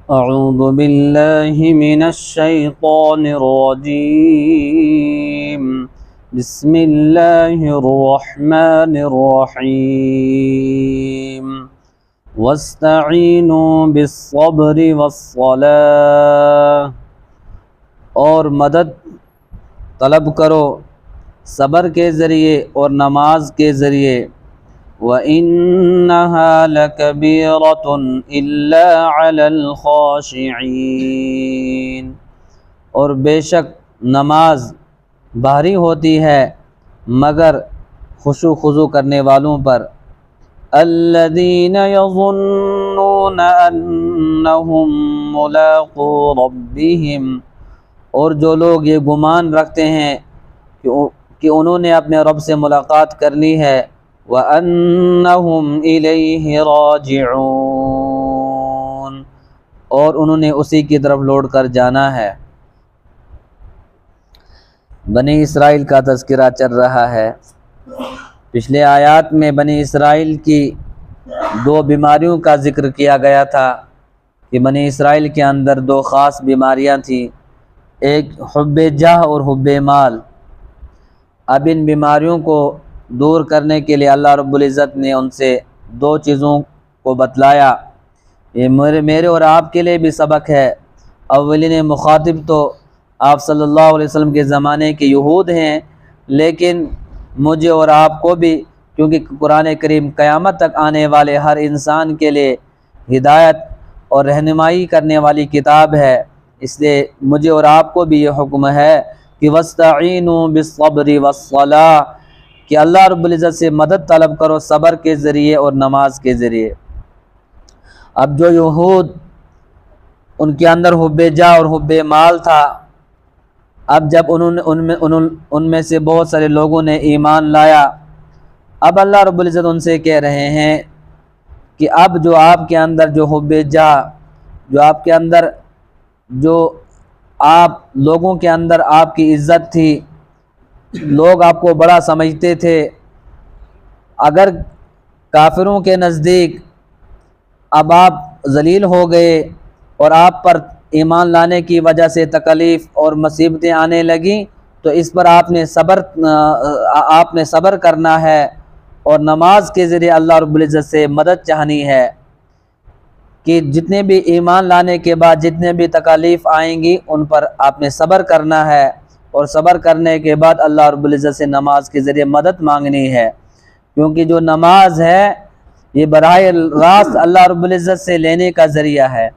اعوذ باللہ من الشیطان الرجیم بسم اللہ الرحمن الرحیم واستعینوا بالصبر والصلاة، اور مدد طلب کرو صبر کے ذریعے اور نماز کے ذریعے۔ وَإِنَّهَا لَكَبِيرَةٌ إِلَّا عَلَى الْخَاشِعِينَ، اور بے شک نماز بھاری ہوتی ہے مگر خشوع خضوع کرنے والوں پر۔ الَّذِينَ يَظُنُّونَ أَنَّهُمْ مُلَاقُو رَبِّهِمْ، اور جو لوگ یہ گمان رکھتے ہیں کہ انہوں نے اپنے رب سے ملاقات کرنی ہے۔ وَأَنَّهُمْ إِلَيْهِ رَاجِعُونَ، اور انہوں نے اسی کی طرف لوٹ کر جانا ہے۔ بنی اسرائیل کا تذکرہ چل رہا ہے۔ پچھلے آیات میں بنی اسرائیل کی دو بیماریوں کا ذکر کیا گیا تھا کہ بنی اسرائیل کے اندر دو خاص بیماریاں تھیں، ایک حب جاہ اور حب مال۔ اب ان بیماریوں کو دور کرنے کے لیے اللہ رب العزت نے ان سے دو چیزوں کو بتلایا۔ یہ میرے اور آپ کے لیے بھی سبق ہے۔ اولین مخاطب تو آپ صلی اللہ علیہ وسلم کے زمانے کے یہود ہیں، لیکن مجھے اور آپ کو بھی، کیونکہ قرآن کریم قیامت تک آنے والے ہر انسان کے لیے ہدایت اور رہنمائی کرنے والی کتاب ہے، اس لیے مجھے اور آپ کو بھی یہ حکم ہے کہ وَاسْتَعِینُوا بِالصَّبْرِ وَالصَّلَاةِ، کہ اللہ رب العزت سے مدد طلب کرو صبر کے ذریعے اور نماز کے ذریعے۔ اب جو یہود ان کے اندر حب جاہ اور حب مال تھا، اب جب ان میں سے بہت سارے لوگوں نے ایمان لایا، اب اللہ رب العزت ان سے کہہ رہے ہیں کہ اب جو آپ کے اندر جو حب جاہ، جو آپ کے اندر جو آپ لوگوں کے اندر آپ کی عزت تھی، لوگ آپ کو بڑا سمجھتے تھے، اگر کافروں کے نزدیک اب آپ ذلیل ہو گئے اور آپ پر ایمان لانے کی وجہ سے تکلیف اور مصیبتیں آنے لگیں، تو اس پر آپ نے صبر کرنا ہے اور نماز کے ذریعے اللہ رب العزت سے مدد چاہنی ہے کہ جتنے بھی ایمان لانے کے بعد جتنے بھی تکالیف آئیں گی ان پر آپ نے صبر کرنا ہے، اور صبر کرنے کے بعد اللہ رب العزت سے نماز کے ذریعے مدد مانگنی ہے، کیونکہ جو نماز ہے یہ براہ راست اللہ رب العزت سے لینے کا ذریعہ ہے۔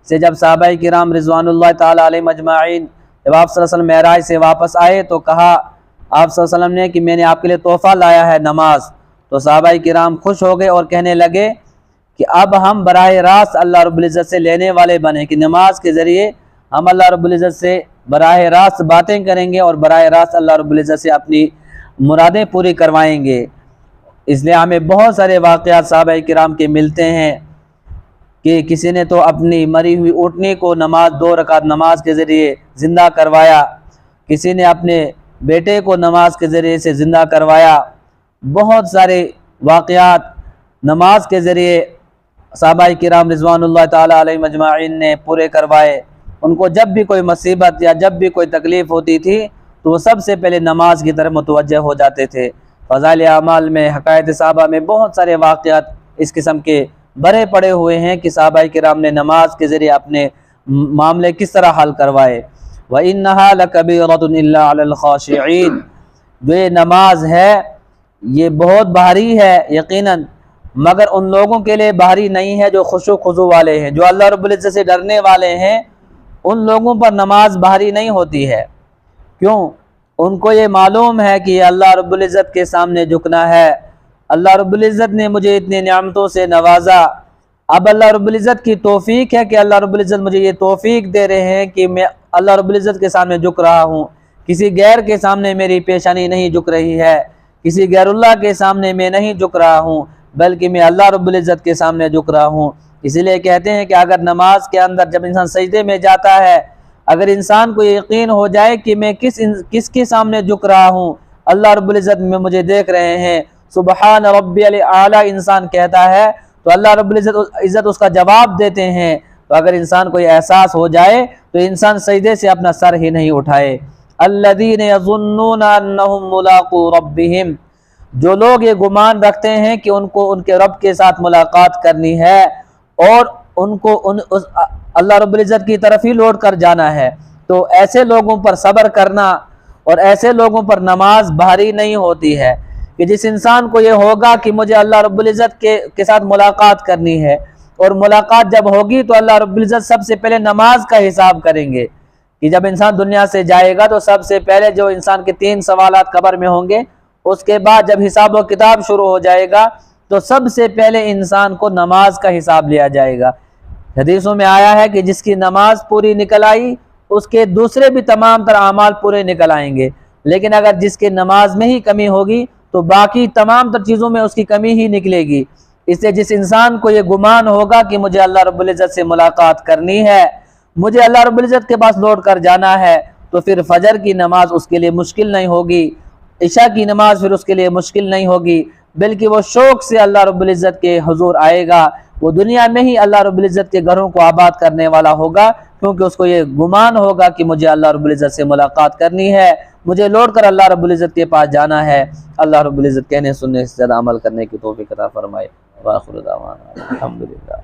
سے جب صحابہ کرام رضوان اللہ تعالی علیہم اجمعین جب آپ صلی اللہ علیہ وسلم معراج سے واپس آئے تو کہا آپ صلی اللہ علیہ وسلم نے کہ میں نے آپ کے لیے تحفہ لایا ہے نماز، تو صحابہ کرام خوش ہو گئے اور کہنے لگے کہ اب ہم براہ راست اللہ رب العزت سے لینے والے بنے، کہ نماز کے ذریعے ہم اللہ رب العزت سے براہ راست باتیں کریں گے اور براہ راست اللہ رب العزت سے اپنی مرادیں پوری کروائیں گے۔ اس لیے ہمیں بہت سارے واقعات صحابہ کرام کے ملتے ہیں کہ کسی نے تو اپنی مری ہوئی اونٹنی کو دو رکعت نماز کے ذریعے زندہ کروایا، کسی نے اپنے بیٹے کو نماز کے ذریعے سے زندہ کروایا۔ بہت سارے واقعات نماز کے ذریعے صحابہ کرام رضوان اللہ تعالی علیہم اجمعین نے پورے کروائے۔ ان کو جب بھی کوئی مصیبت یا جب بھی کوئی تکلیف ہوتی تھی تو وہ سب سے پہلے نماز کی طرف متوجہ ہو جاتے تھے۔ فضائل اعمال میں، حکایت صحابہ میں بہت سارے واقعات اس قسم کے بڑے پڑے ہوئے ہیں کہ صحابہ کرام نے نماز کے ذریعے اپنے معاملے کس طرح حل کروائے۔ وَإِنَّهَا لَكَبِيرَةٌ إِلَّا عَلَى الْخَاشِعِينَ، جو یہ نماز ہے یہ بہت بھاری ہے یقیناً، مگر ان لوگوں کے لیے بھاری نہیں ہے جو خشوع خضوع والے ہیں، جو اللہ رب العزت سے ڈرنے والے ہیں، ان لوگوں پر نماز بھاری نہیں ہوتی ہے۔ کیوں؟ ان کو یہ معلوم ہے کہ یہ اللہ رب العزت کے سامنے جھکنا ہے، اللہ رب العزت نے مجھے اتنی نعمتوں سے نوازا، اب اللہ رب العزت کی توفیق ہے کہ اللہ رب العزت مجھے یہ توفیق دے رہے ہیں کہ میں اللہ رب العزت کے سامنے جھک رہا ہوں، کسی غیر کے سامنے میری پیشانی نہیں جھک رہی ہے، کسی غیر اللہ کے سامنے میں نہیں جھک رہا ہوں، بلکہ میں اللہ رب العزت کے سامنے جھک رہا ہوں۔ اسی لیے کہتے ہیں کہ اگر نماز کے اندر جب انسان سجدے میں جاتا ہے، اگر انسان کو یقین ہو جائے کہ میں کس کے سامنے جھک رہا ہوں، اللہ رب العزت میں مجھے دیکھ رہے ہیں، سبحان ربی الاعلی انسان کہتا ہے تو اللہ رب العزت اس کا جواب دیتے ہیں، تو تو اگر انسان کو یہ احساس ہو جائے تو انسان سجدے سے اپنا سر ہی نہیں اٹھائے۔ الذین یظنون انہم ملاقو ربہم، جو لوگ یہ گمان رکھتے ہیں کہ ان کو ان کے رب کے ساتھ ملاقات کرنی ہے اور ان کو اللہ رب العزت کی طرف ہی لوٹ کر جانا ہے، تو ایسے لوگوں پر صبر کرنا اور ایسے لوگوں پر نماز بھاری نہیں ہوتی ہے۔ کہ جس انسان کو یہ ہوگا کہ مجھے اللہ رب العزت کے ساتھ ملاقات کرنی ہے، اور ملاقات جب ہوگی تو اللہ رب العزت سب سے پہلے نماز کا حساب کریں گے، کہ جب انسان دنیا سے جائے گا تو سب سے پہلے جو انسان کے 3 سوالات قبر میں ہوں گے، اس کے بعد جب حساب و کتاب شروع ہو جائے گا تو سب سے پہلے انسان کو نماز کا حساب لیا جائے گا۔ حدیثوں میں آیا ہے کہ جس کی نماز پوری نکل آئی اس کے دوسرے بھی تمام تر اعمال پورے نکل آئیں گے، لیکن اگر جس کے نماز میں ہی کمی ہوگی تو باقی تمام تر چیزوں میں اس کی کمی ہی نکلے گی۔ اس لیے جس انسان کو یہ گمان ہوگا کہ مجھے اللہ رب العزت سے ملاقات کرنی ہے، مجھے اللہ رب العزت کے پاس لوٹ کر جانا ہے، تو پھر فجر کی نماز اس کے لیے مشکل نہیں ہوگی، عشاء کی نماز پھر اس کے لیے مشکل نہیں ہوگی، بلکہ وہ شوق سے اللہ رب العزت کے حضور آئے گا۔ وہ دنیا میں ہی اللہ رب العزت کے گھروں کو آباد کرنے والا ہوگا، کیونکہ اس کو یہ گمان ہوگا کہ مجھے اللہ رب العزت سے ملاقات کرنی ہے، مجھے لوٹ کر اللہ رب العزت کے پاس جانا ہے۔ اللہ رب العزت کہنے سننے سے زیادہ عمل کرنے کی توفیق عطا فرمائے۔ وآخر دعوانا الحمدللہ۔